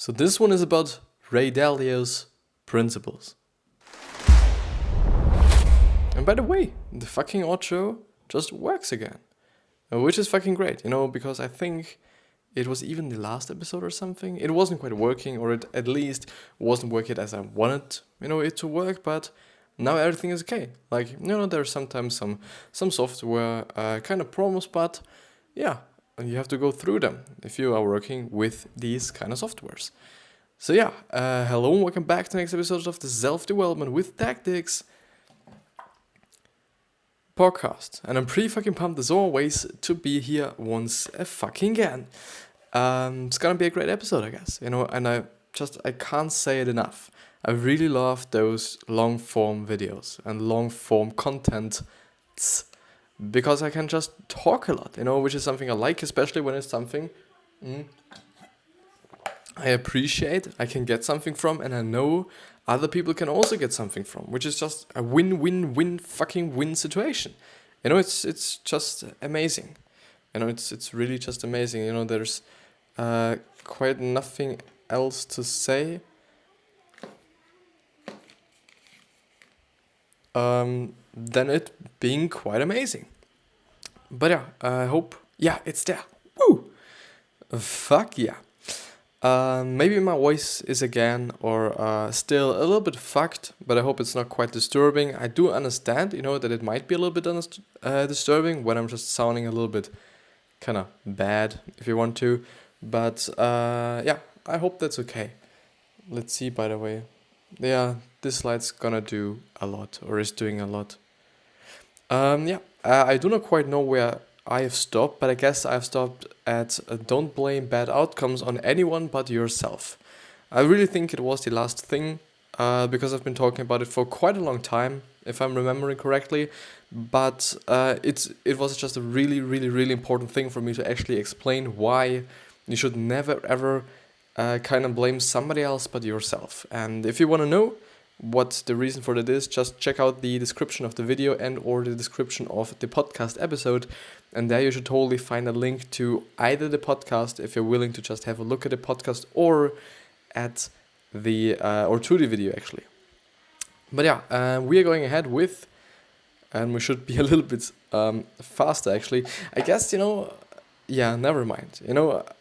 So this one is about Ray Dalio's principles. And by the way, the fucking outro just works again. Which is fucking great, because I think it was even the last episode or something. It wasn't quite working, or it at least wasn't working as I wanted, it to work, but now everything is okay. Like, there's sometimes some software kind of problems, but yeah, you have to go through them if you are working with these kind of softwares. So yeah, hello and welcome back to the next episode of the Self-Development with Tactics podcast. And I'm pretty fucking pumped as always to be here once again. It's gonna be a great episode, I guess, and I can't say it enough. I really love those long form videos and long form content because I can just talk a lot, which is something I like, especially when it's something I appreciate, I can get something from, and I know other people can also get something from, which is just a win-win-win fucking win situation. It's just amazing. It's really just amazing. There's quite nothing else to say. Than it being quite amazing. But yeah, I hope, it's there. Woo! Fuck yeah. Maybe my voice is again or still a little bit fucked, but I hope it's not quite disturbing. I do understand, that it might be a little bit disturbing when I'm just sounding a little bit kind of bad, if you want to. But I hope that's okay. Let's see, by the way. Yeah, this slide's gonna do a lot, or is doing a lot. I do not quite know where I have stopped, but I guess I've stopped at don't blame bad outcomes on anyone but yourself. I really think it was the last thing, because I've been talking about it for quite a long time, if I'm remembering correctly, but it was just a really, really, really important thing for me to actually explain why you should never, ever kind of blame somebody else but yourself. And if you want to know what the reason for that is, just check out the description of the video and or the description of the podcast episode, and there you should totally find a link to either the podcast if you're willing to just have a look at the podcast, or at the or to the video actually. But we are going ahead with, and we should be a little bit faster actually, I guess. Never mind.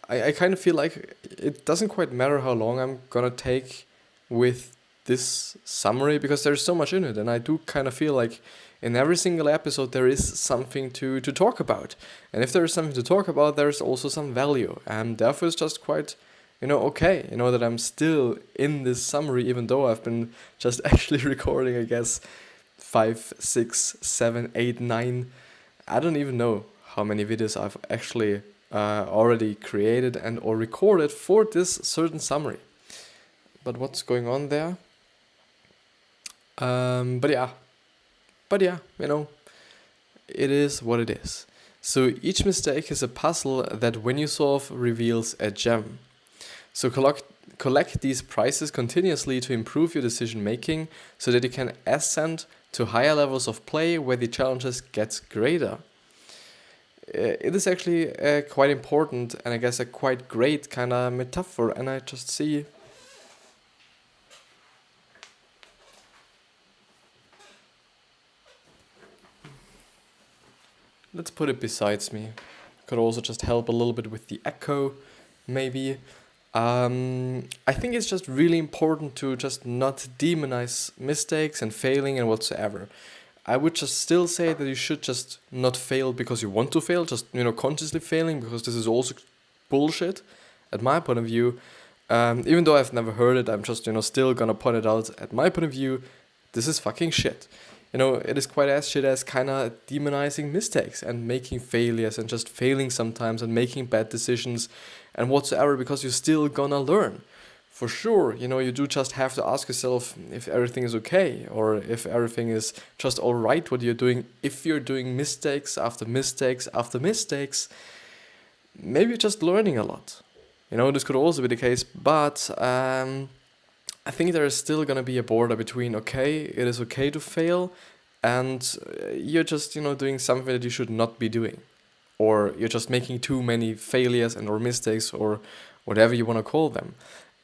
I kind of feel like it doesn't quite matter how long I'm gonna take with this summary, because there's so much in it, and I do kind of feel like in every single episode there is something to talk about, and if there is something to talk about, there's also some value, and therefore it's just quite okay that I'm still in this summary, even though I've been just actually recording, I guess, 5, 6, 7, 8, 9, I don't even know how many videos I've actually already created and or recorded for this certain summary. But what's going on there? But it is what it is. So each mistake is a puzzle that when you solve reveals a gem. So collect these prizes continuously to improve your decision making, so that you can ascend to higher levels of play where the challenges get greater. It is actually quite important, and I guess a quite great kind of metaphor, and I just see... Let's put it besides me. Could also just help a little bit with the echo, maybe. I think it's just really important to just not demonize mistakes and failing and whatsoever. I would just still say that you should just not fail because you want to fail, just, consciously failing, because this is also bullshit, at my point of view. Even though I've never heard it, I'm just, still gonna point it out. At my point of view, this is fucking shit. It is quite as shit as kind of demonizing mistakes and making failures and just failing sometimes and making bad decisions and whatsoever, because you're still gonna learn. For sure, you do just have to ask yourself if everything is okay, or if everything is just alright what you're doing. If you're doing mistakes after mistakes after mistakes, maybe you're just learning a lot. This could also be the case, but I think there is still going to be a border between, it is okay to fail, and you're just, doing something that you should not be doing. Or you're just making too many failures and or mistakes or whatever you want to call them.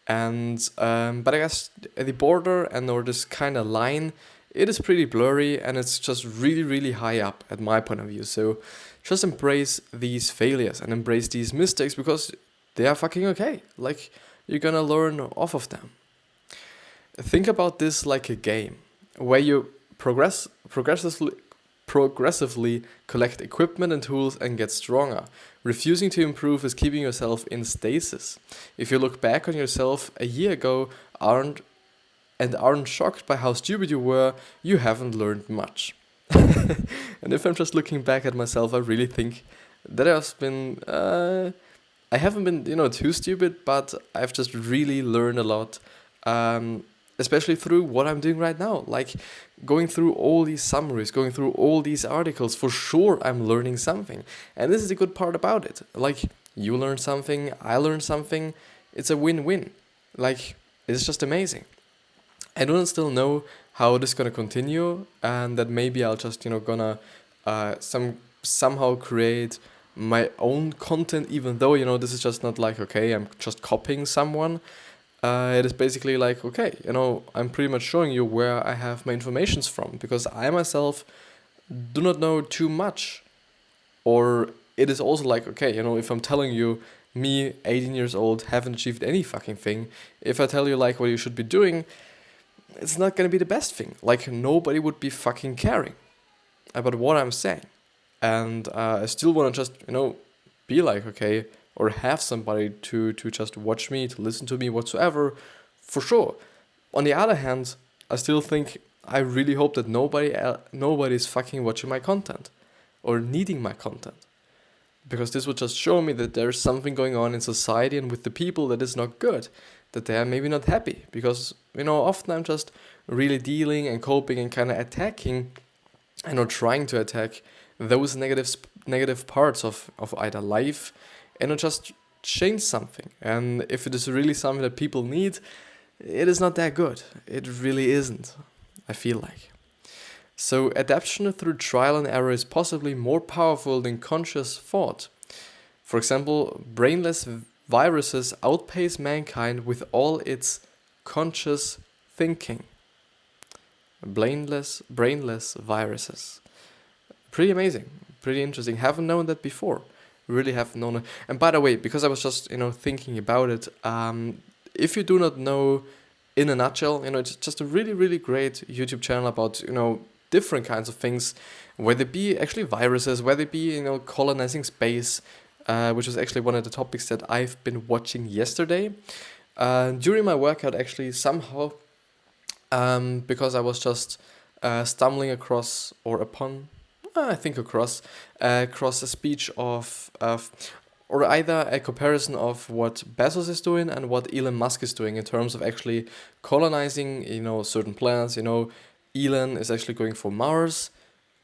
And but I guess the border and or this kind of line, it is pretty blurry, and it's just really, really high up at my point of view. So just embrace these failures and embrace these mistakes, because they are fucking okay. Like, you're gonna learn off of them. Think about this like a game where you progressively collect equipment and tools and get stronger. Refusing to improve is keeping yourself in stasis. If you look back on yourself a year ago aren't shocked by how stupid you were, you haven't learned much. And if I'm just looking back at myself, I really think that I haven't been, too stupid, but I've just really learned a lot, especially through what I'm doing right now. Like, going through all these summaries, going through all these articles, for sure I'm learning something. And this is the good part about it. Like, you learn something, I learn something. It's a win-win. Like, it's just amazing. I don't still know how this is gonna continue, and that maybe I'll just gonna somehow create my own content, even though this is just not like, okay, I'm just copying someone. It is basically like, okay, I'm pretty much showing you where I have my informations from, because I myself do not know too much. Or it is also like, okay, if I'm telling you, me, 18 years old, haven't achieved any fucking thing, if I tell you like what you should be doing, it's not gonna be the best thing. Like, nobody would be fucking caring about what I'm saying. And I still wanna just, be like, okay, or have somebody to just watch me, to listen to me, whatsoever, for sure. On the other hand, I still think, I really hope that nobody is fucking watching my content or needing my content, because this would just show me that there's something going on in society and with the people that is not good, that they are maybe not happy, because often I'm just really dealing and coping and kind of attacking, trying to attack those negative parts of either life, and just change something. And if it is really something that people need, it is not that good. It really isn't, I feel like. So adaptation through trial and error is possibly more powerful than conscious thought. For example, brainless viruses outpace mankind with all its conscious thinking. Brainless viruses. Pretty amazing, pretty interesting. Haven't known that before. Really have known it. And by the way, because I was just thinking about it, if you do not know, in a nutshell, it's just a really, really great YouTube channel about different kinds of things, whether it be actually viruses, whether it be colonizing space, which was actually one of the topics that I've been watching yesterday during my workout, actually, somehow, because I was just stumbling across a speech of or either a comparison of what Bezos is doing and what Elon Musk is doing in terms of actually colonizing, certain planets. Elon is actually going for Mars.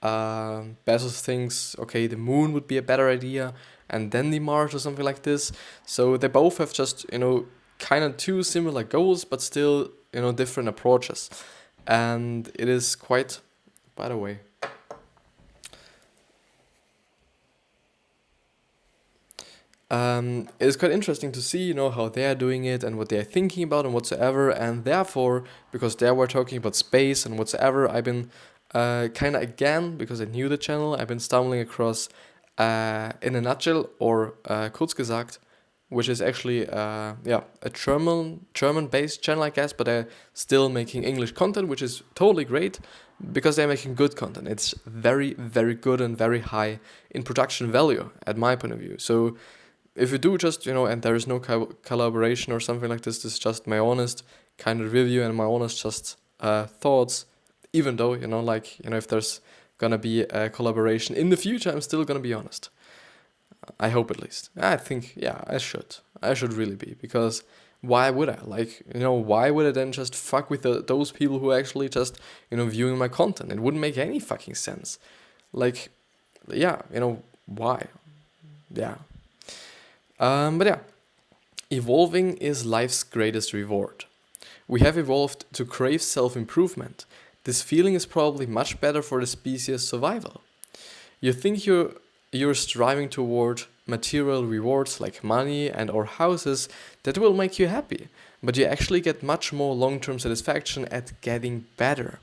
Bezos thinks, okay, the moon would be a better idea, and then the Mars or something like this. So they both have just, kind of two similar goals, but still, different approaches. And it is quite, by the way, it is quite interesting to see, how they are doing it and what they are thinking about and whatsoever. And therefore, because they were talking about space and whatsoever, I've been kind of again, because I knew the channel, I've been stumbling across In a Nutshell, or kurz gesagt, which is actually a German-based channel, I guess, but they're still making English content, which is totally great, because they're making good content. It's very, very good and very high in production value, at my point of view. So if you do just, and there is no collaboration or something like this is just my honest kind of review and my honest just thoughts, even though, if there's gonna be a collaboration in the future, I'm still gonna be honest. I hope, at least. I think, I should really be, because why would I? Why would I then just fuck with those people who are actually just, viewing my content? It wouldn't make any fucking sense. Why? Yeah. But yeah, evolving is life's greatest reward. We have evolved to crave self-improvement. This feeling is probably much better for the species' survival. You think you're striving toward material rewards like money and or houses that will make you happy, but you actually get much more long-term satisfaction at getting better.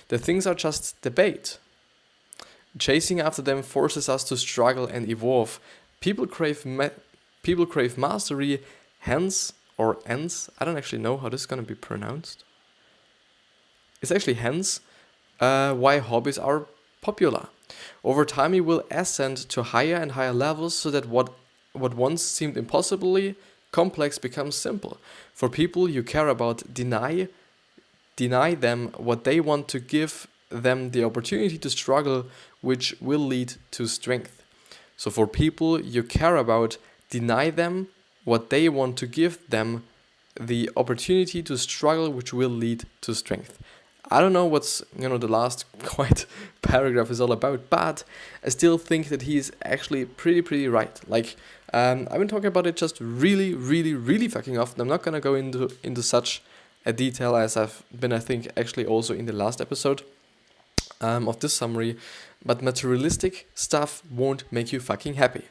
The things are just the bait. Chasing after them forces us to struggle and evolve. People crave mastery, hence, or ends, I don't actually know how this is going to be pronounced. It's actually hence why hobbies are popular. Over time you will ascend to higher and higher levels so that what once seemed impossibly complex becomes simple. For people you care about, deny them what they want to give them the opportunity to struggle, which will lead to strength. So for people you care about, deny them what they want to give them the opportunity to struggle, which will lead to strength. I don't know what's the last quite paragraph is all about, but I still think that he's actually pretty right. Like I've been talking about it just really fucking often. I'm not gonna go into such a detail as I've been, I think, actually also in the last episode of this summary, but materialistic stuff won't make you fucking happy.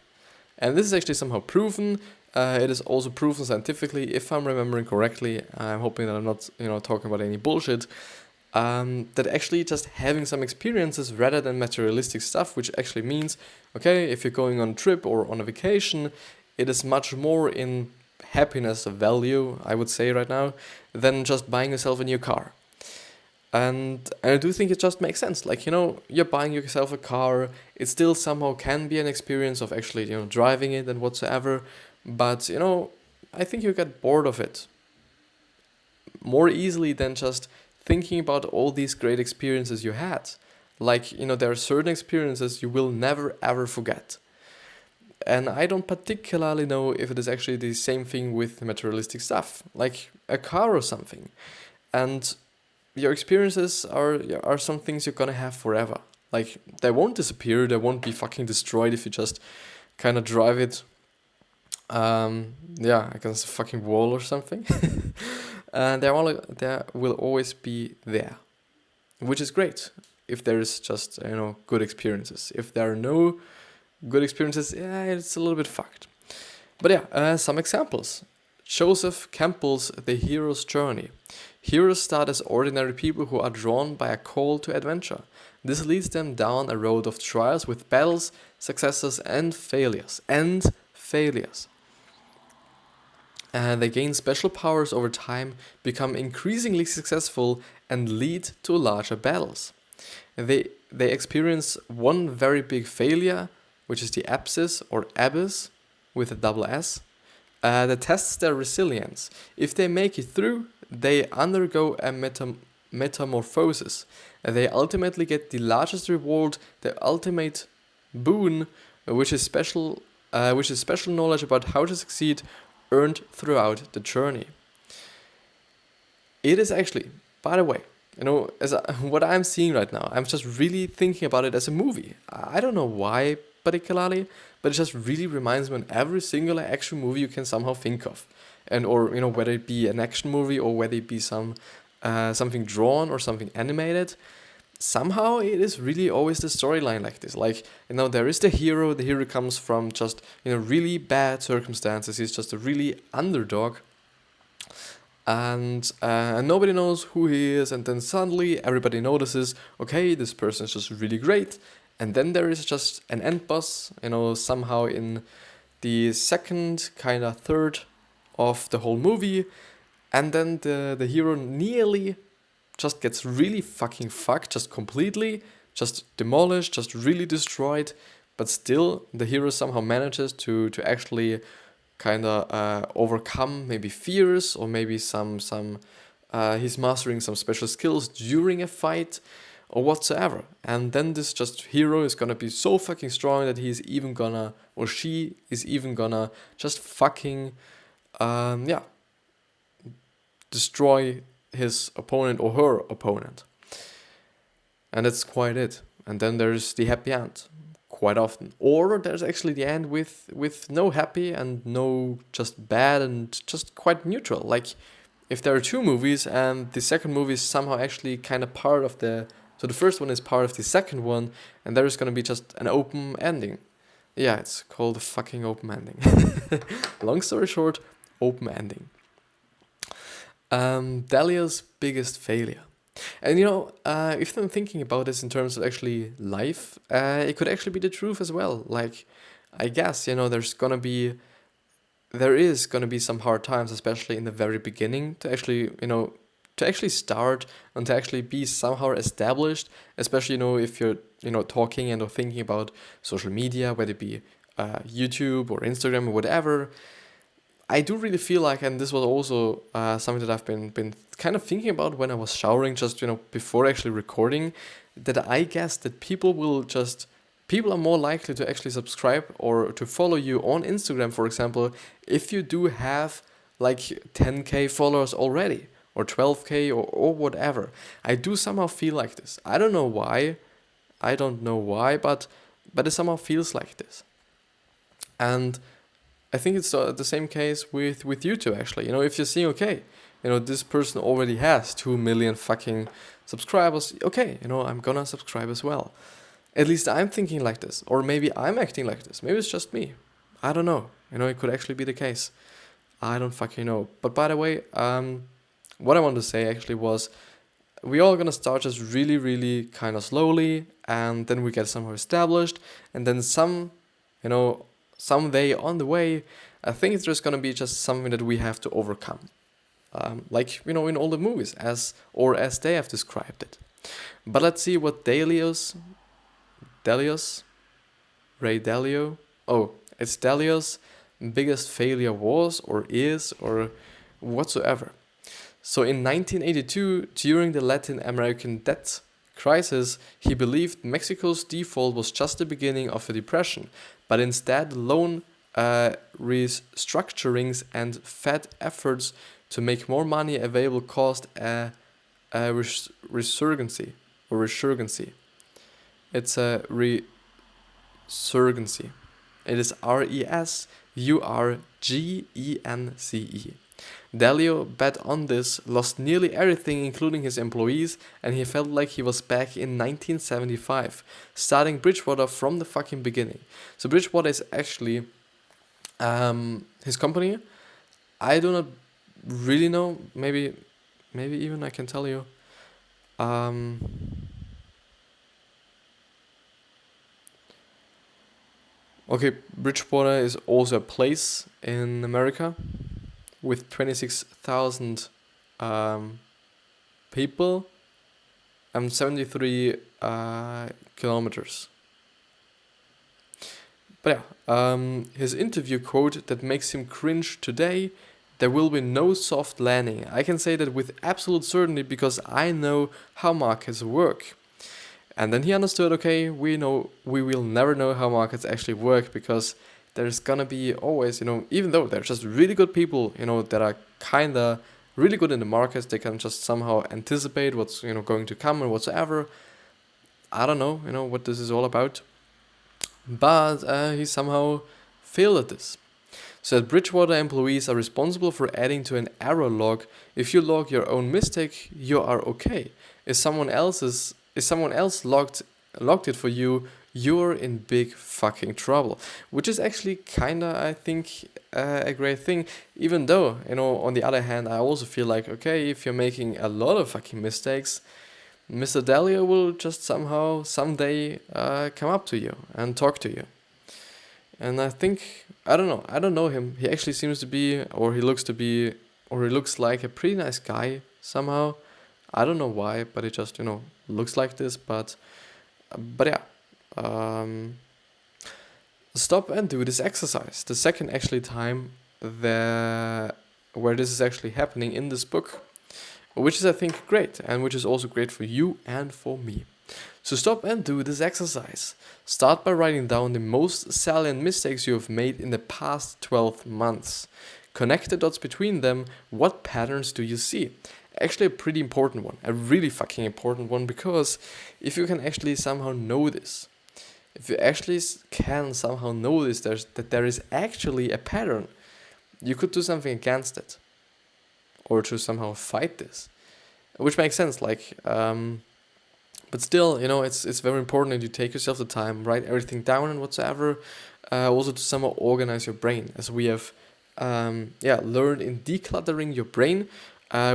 And this is actually somehow proven. It is also proven scientifically, if I'm remembering correctly. I'm hoping that I'm not, talking about any bullshit. That actually just having some experiences rather than materialistic stuff, which actually means, okay, if you're going on a trip or on a vacation, it is much more in happiness value, I would say right now, than just buying yourself a new car. And I do think it just makes sense. Like, you're buying yourself a car, it still somehow can be an experience of actually, driving it and whatsoever. But, I think you get bored of it more easily than just thinking about all these great experiences you had. Like, there are certain experiences you will never ever forget. And I don't particularly know if it is actually the same thing with materialistic stuff, like a car or something. And your experiences are some things you're gonna have forever. Like, they won't disappear, they won't be fucking destroyed if you just kind of drive it, against a fucking wall or something. And there will always be there, which is great if there is just, good experiences. If there are no good experiences, it's a little bit fucked. But some examples. Joseph Campbell's The Hero's Journey. Heroes start as ordinary people who are drawn by a call to adventure. This leads them down a road of trials with battles, successes, and failures. They gain special powers over time, become increasingly successful, and lead to larger battles. They experience one very big failure, which is the abscess or abyss with a double S, that tests their resilience. If they make it through, they undergo a metamorphosis. They ultimately get the largest reward, the ultimate boon, which is special knowledge about how to succeed, earned throughout the journey. It is actually, by the way, what I'm seeing right now, I'm just really thinking about it as a movie. I don't know why particularly, but it just really reminds me of every single action movie you can somehow think of. And or whether it be an action movie or whether it be something drawn or something animated, somehow it is really always the storyline like this. Like, there is the hero comes from just, really bad circumstances. He's just a really underdog. And nobody knows who he is. And then suddenly everybody notices, okay, this person is just really great. And then there is just an end boss, somehow in the second, kind of third of the whole movie. And then the hero nearly just gets really fucking fucked, just completely, just demolished, just really destroyed. But still, the hero somehow manages to actually kind of overcome maybe fears, or maybe he's mastering some special skills during a fight or whatsoever. And then this just hero is gonna be so fucking strong that he's even gonna, or she is even gonna just fucking, destroy his opponent or her opponent. And that's quite it. And then there's the happy end, quite often. Or there's actually the end with no happy and no just bad and just quite neutral. Like, if there are two movies and the second movie is somehow actually kind of part of so the first one is part of the second one, and there is going to be just an open ending. Yeah, it's called fucking open ending. Long story short, open ending. Dalio's biggest failure. And if I'm thinking about this in terms of actually life, it could actually be the truth as well. Like, I guess, there is gonna be some hard times, especially in the very beginning, to actually start and to actually be somehow established, especially, if you're, talking and or thinking about social media, whether it be YouTube or Instagram or whatever. I do really feel like, and this was also something that I've been kind of thinking about when I was showering, just before actually recording, that I guess that people are more likely to actually subscribe or to follow you on Instagram, for example, if you do have like 10k followers already or 12k or whatever. I do somehow feel like this. I don't know why. But it somehow feels like this. And I think it's the same case with YouTube actually. If you're seeing, okay, this person already has 2 million fucking subscribers, okay, I'm gonna subscribe as well. At least I'm thinking like this, or maybe I'm acting like this. Maybe it's just me. I don't know. It could actually be the case. I don't fucking know. But by the way, what I wanted to say actually was we all gonna start just really, really kind of slowly, and then we get somehow established, and then someday on the way, I think it's just gonna be just something that we have to overcome. Like, in all the movies, as they have described it. But let's see what Ray Dalio. Oh, it's Dalio's biggest failure was or is or whatsoever. So in 1982, during the Latin American debt crisis, he believed Mexico's default was just the beginning of a depression, but instead loan restructurings and Fed efforts to make more money available caused a resurgency. It's a resurgency. It is RESURGENCE. Dalio bet on this, lost nearly everything including his employees, and he felt like he was back in 1975, starting Bridgewater from the fucking beginning. So Bridgewater is actually his company. I do not really know, maybe even I can tell you. Okay, Bridgewater is also a place in America with 26,000 people and 73 kilometers. But yeah, his interview quote that makes him cringe today: "There will be no soft landing. I can say that with absolute certainty because I know how markets work." And then he understood, okay, we will never know how markets actually work because there's gonna be always, even though they're just really good people, that are kinda really good in the markets, they can just somehow anticipate what's, going to come and whatsoever. I don't know, what this is all about. But he somehow failed at this. So that Bridgewater employees are responsible for adding to an error log. If you log your own mistake, you are okay. If someone else logged it for you, you're in big fucking trouble. Which is actually kinda, I think, a great thing. Even though, on the other hand, I also feel like, okay, if you're making a lot of fucking mistakes, Mr. Dalio will just somehow, someday, come up to you and talk to you. And I think, I don't know him. He actually seems to be, or he looks like a pretty nice guy somehow. I don't know why, but it just, looks like this. But yeah. Stop and do this exercise. The second actually time where this is actually happening in this book, which is, I think, great, and which is also great for you and for me. So stop and do this exercise. Start by writing down the most salient mistakes you have made in the past 12 months. Connect the dots between them. What patterns do you see? Actually a pretty important one, a really fucking important one, because if you can actually somehow know this, that there is actually a pattern, you could do something against it, or to somehow fight this, which makes sense. But still, it's very important that you take yourself the time, write everything down and whatsoever. also to somehow organize your brain, as we have learned in decluttering your brain,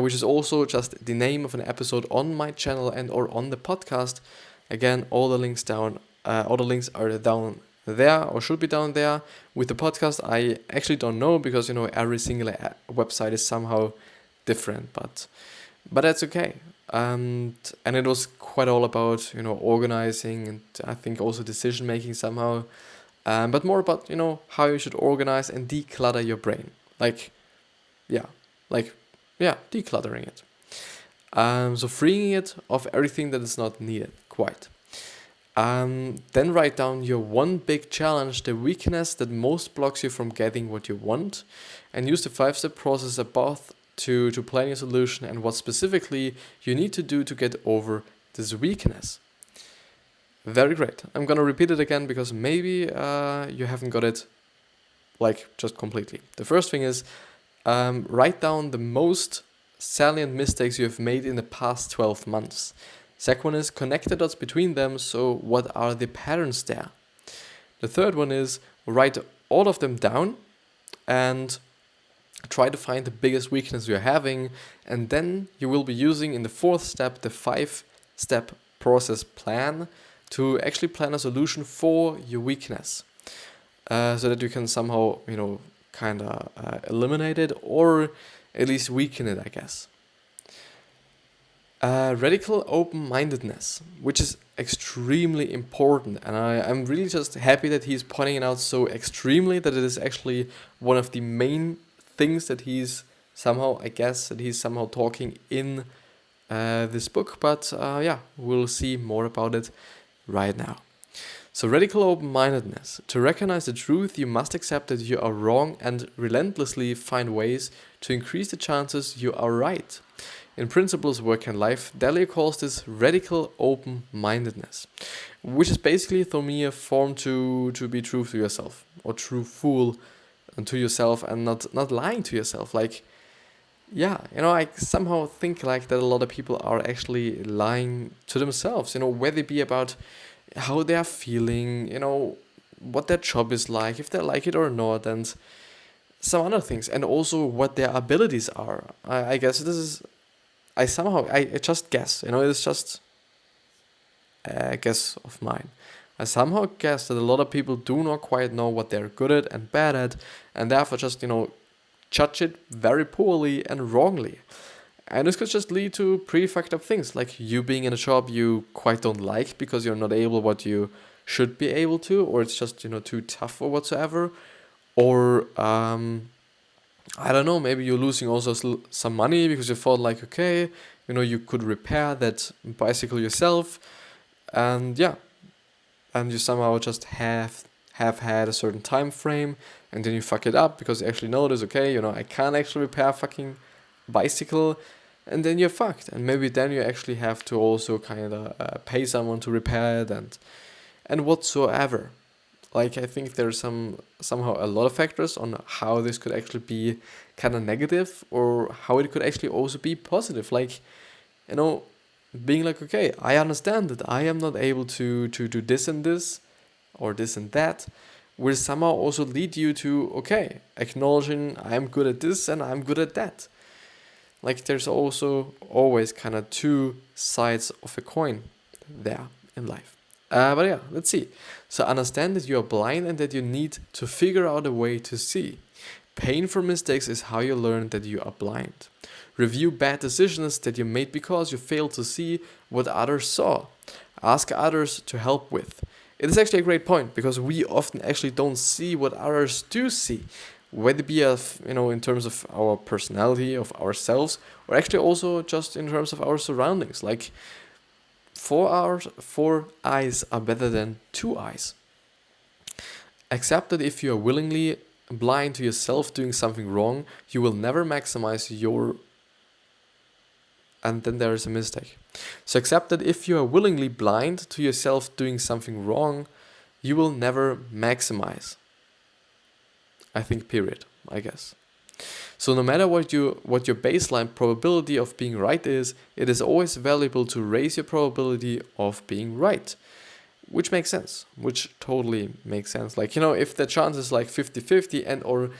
which is also just the name of an episode on my channel and or on the podcast. Again, all the links are down there, or should be down there. With the podcast, I actually don't know, because every single website is somehow different, but that's okay. And it was quite all about organizing, and I think also decision making somehow, but more about how you should organize and declutter your brain, decluttering it. So freeing it of everything that is not needed quite. Then write down your one big challenge, the weakness that most blocks you from getting what you want, and use the 5-step process above to plan your solution and what specifically you need to do to get over this weakness. Very great. I'm gonna repeat it again, because maybe you haven't got it just completely. The first thing is write down the most salient mistakes you have made in the past 12 months. Second one is connect the dots between them, so what are the patterns there? The third one is write all of them down and try to find the biggest weakness you're having, and then you will be using in the fourth step the 5-step process plan to actually plan a solution for your weakness, so that you can somehow eliminate it, or at least weaken it, I guess. Radical open-mindedness, which is extremely important, and I'm really just happy that he's pointing it out so extremely, that it is actually one of the main things that he's somehow talking in this book, but we'll see more about it right now. So radical open-mindedness. To recognize the truth, you must accept that you are wrong and relentlessly find ways to increase the chances you are right. In Principles, Work and Life, Dalio calls this radical open-mindedness, which is basically for me a form to be true to yourself, or truthful to yourself, and not lying to yourself. I somehow think that a lot of people are actually lying to themselves, whether it be about how they are feeling, what their job is like, if they like it or not, and some other things, and also what their abilities are. I guess this is, I just guess, it's just a guess of mine. I somehow guess that a lot of people do not quite know what they're good at and bad at, and therefore just, judge it very poorly and wrongly. And this could just lead to pretty fucked up things, like you being in a job you quite don't like because you're not able what you should be able to, or it's just, too tough or whatsoever. Or, I don't know, maybe you're losing also some money because you thought okay, you could repair that bicycle yourself, and and you somehow just have had a certain time frame, and then you fuck it up because you actually notice, okay, I can't actually repair a fucking bicycle, and then you're fucked. And maybe then you actually have to also pay someone to repair it and whatsoever. I think there's somehow a lot of factors on how this could actually be kind of negative, or how it could actually also be positive. Being okay, I understand that I am not able to do this and this, or this and that, will somehow also lead you to, okay, acknowledging I'm good at this and I'm good at that. There's also always two sides of a coin there in life. Let's see. So understand that you are blind and that you need to figure out a way to see. Pain for mistakes is how you learn that you are blind. Review bad decisions that you made because you failed to see what others saw. Ask others to help with. It is actually a great point, because we often actually don't see what others do see, whether it be in terms of our personality, of ourselves, or actually also just in terms of our surroundings. 4 eyes are better than 2 eyes. Accept that if you are willingly blind to yourself doing something wrong, you will never maximize your... And then there is a mistake. So accept that if you are willingly blind to yourself doing something wrong, you will never maximize. I think period, I guess. So no matter what your baseline probability of being right is, it is always valuable to raise your probability of being right. which makes sense, which totally makes sense. Like, you know, if the chance is like 50-50 and or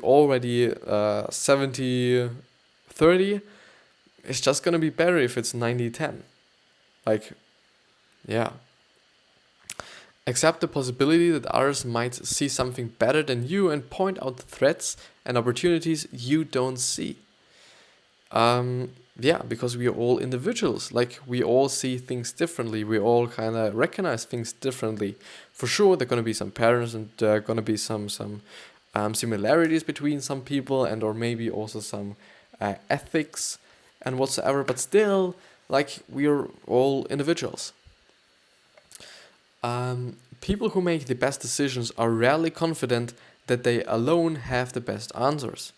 already 70-30, it's just gonna be better if it's 90-10. Like, yeah. Accept the possibility that others might see something better than you and point out threats and opportunities you don't see. Yeah, because we are all individuals. Like, we all see things differently. We all kind of recognize things differently. For sure, there are going to be some patterns, and there are going to be some similarities between some people, and or maybe also some ethics and whatsoever. But still, like, we are all individuals. People who make the best decisions are rarely confident that they alone have the best answers.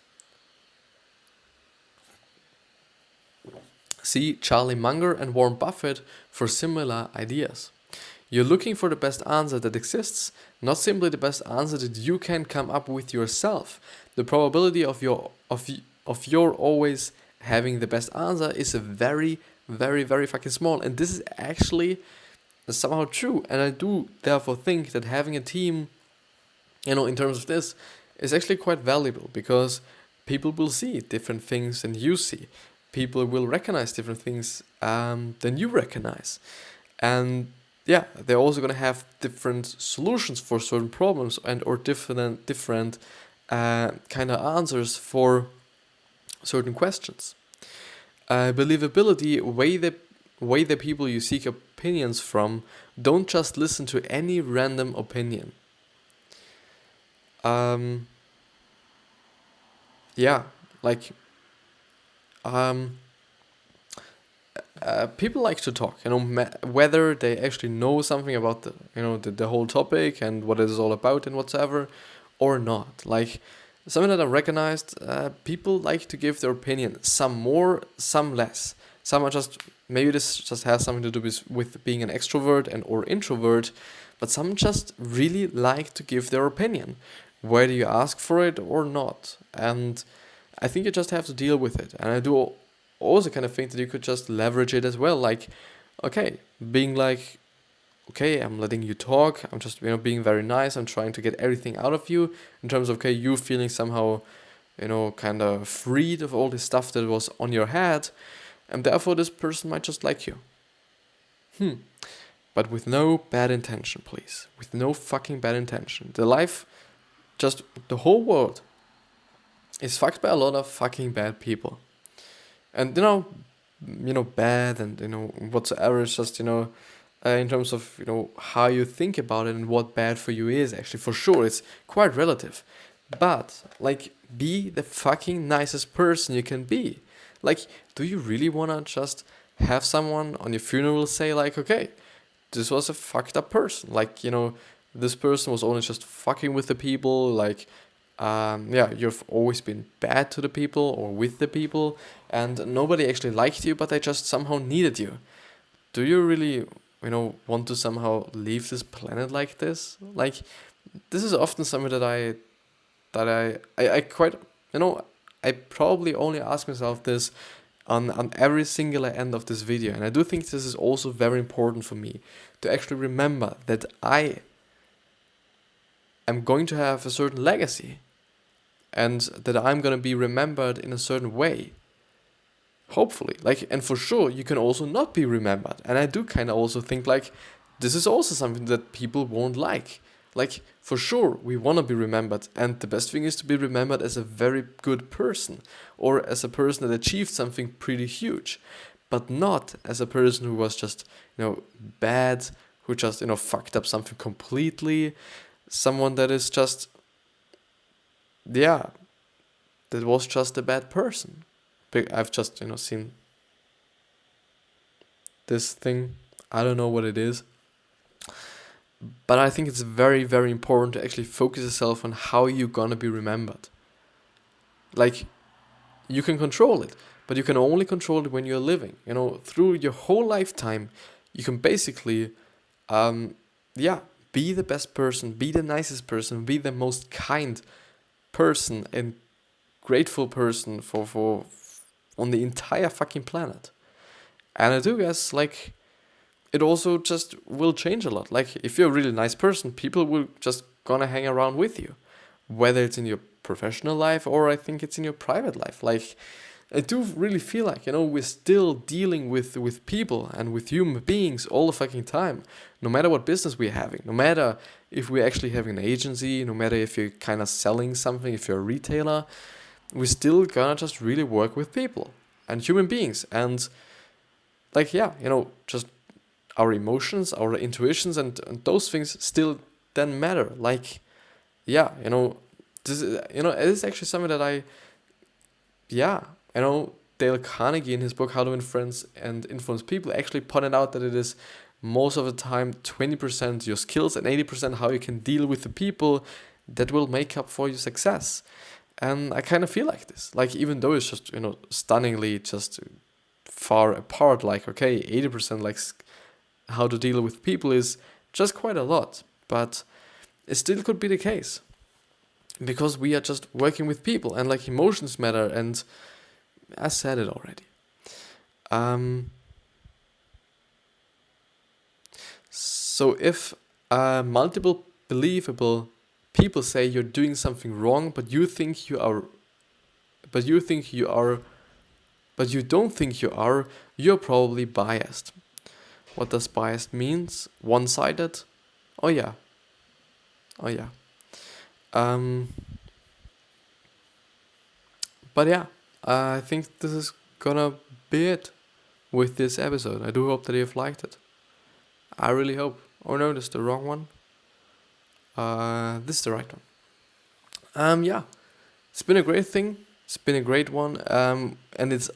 See Charlie Munger and Warren Buffett for similar ideas. You're looking for the best answer that exists, not simply the best answer that you can come up with yourself. The probability of your always having the best answer is a very, very, very fucking small. And this is actually somehow true. And I do therefore think that having a team, you know, in terms of this, is actually quite valuable, because people will see different things than you see. People will recognize different things than you recognize. And yeah, they're also going to have different solutions for certain problems and or different kind of answers for certain questions. Believability, weigh the people you seek opinions from. Don't just listen to any random opinion. Yeah, like people like to talk, you know, whether they actually know something about the whole topic and what it is all about and whatsoever, or not. Like, something that I recognized, people like to give their opinion, some more, some less. Some are just, maybe this just has something to do with being an extrovert and or introvert, but some just really like to give their opinion, whether you ask for it or not. And I think you just have to deal with it. And I do also kind of think that you could just leverage it as well. Like, okay, being like, okay, I'm letting you talk. I'm just, being very nice. I'm trying to get everything out of you in terms of, okay, you feeling somehow, kind of freed of all this stuff that was on your head. And therefore this person might just like you. But with no bad intention, please. With no fucking bad intention. The whole world is fucked by a lot of fucking bad people. And, bad and, whatsoever is just, in terms of, how you think about it and what bad for you is, actually, for sure, it's quite relative. But, like, be the fucking nicest person you can be. Like, do you really want to just have someone on your funeral say, like, okay, this was a fucked up person. Like, this person was only just fucking with the people, like, you've always been bad to the people or with the people, and nobody actually liked you, but they just somehow needed you. Do you really, want to somehow leave this planet like this? Like, this is often something that I quite, I probably only ask myself this on every singular end of this video. And I do think this is also very important for me to actually remember that I am going to have a certain legacy and that I'm going to be remembered in a certain way. Hopefully. Like, and for sure, you can also not be remembered. And I do kind of also think, like, this is also something that people won't like. Like, for sure, we want to be remembered. And the best thing is to be remembered as a very good person, or as a person that achieved something pretty huge, but not as a person who was just, bad, who just, fucked up something completely. Someone that is just, that was just a bad person. I've just, seen this thing. I don't know what it is. But I think it's very, very important to actually focus yourself on how you're gonna be remembered. Like, you can control it, but you can only control it when you're living. Through your whole lifetime, you can basically, be the best person, be the nicest person, be the most kind person and grateful person for on the entire fucking planet. And I do guess, like, it also just will change a lot. Like if you're a really nice person, people will just gonna hang around with you, whether it's in your professional life or I think it's in your private life. Like I do really feel like, we're still dealing with people and with human beings all the fucking time. No matter what business we're having, no matter if we're actually having an agency, no matter if you're kind of selling something, if you're a retailer, we're still gonna just really work with people and human beings. And like, yeah, just our emotions, our intuitions, and those things still then matter. Like, yeah, this is, it is actually something that Dale Carnegie in his book How to Influence and Influence People actually pointed out that it is most of the time 20% your skills and 80% how you can deal with the people that will make up for your success. And I kind of feel like this. Like, even though it's just, stunningly just far apart, like, okay, 80% like how to deal with people is just quite a lot. But it still could be the case. Because we are just working with people and like emotions matter, and I said it already. So if multiple believable people say you're doing something wrong, but you don't think you are, you're probably biased. What does biased means? One-sided? Oh yeah. But yeah, I think this is gonna be it with this episode. I do hope that you've liked it. I really hope. Oh no, this is the wrong one. This is the right one. Yeah, it's been a great thing. It's been a great one. And it's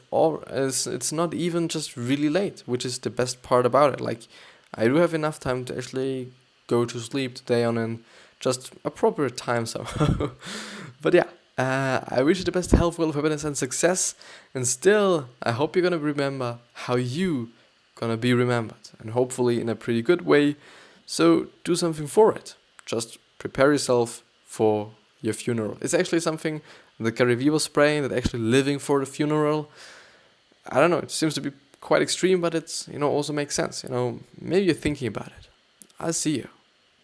not even just really late, which is the best part about it. Like, I do have enough time to actually go to sleep today on an just appropriate time somehow. But yeah, I wish you the best health, wealth, happiness, and success. And still, I hope you're gonna remember how you gonna be remembered, and hopefully in a pretty good way. So do something for it. Just prepare yourself for your funeral. It's actually something that Gary Vee was praying, that actually living for the funeral. I don't know, it seems to be quite extreme, but it's, also makes sense. Maybe you're thinking about it. I'll see you.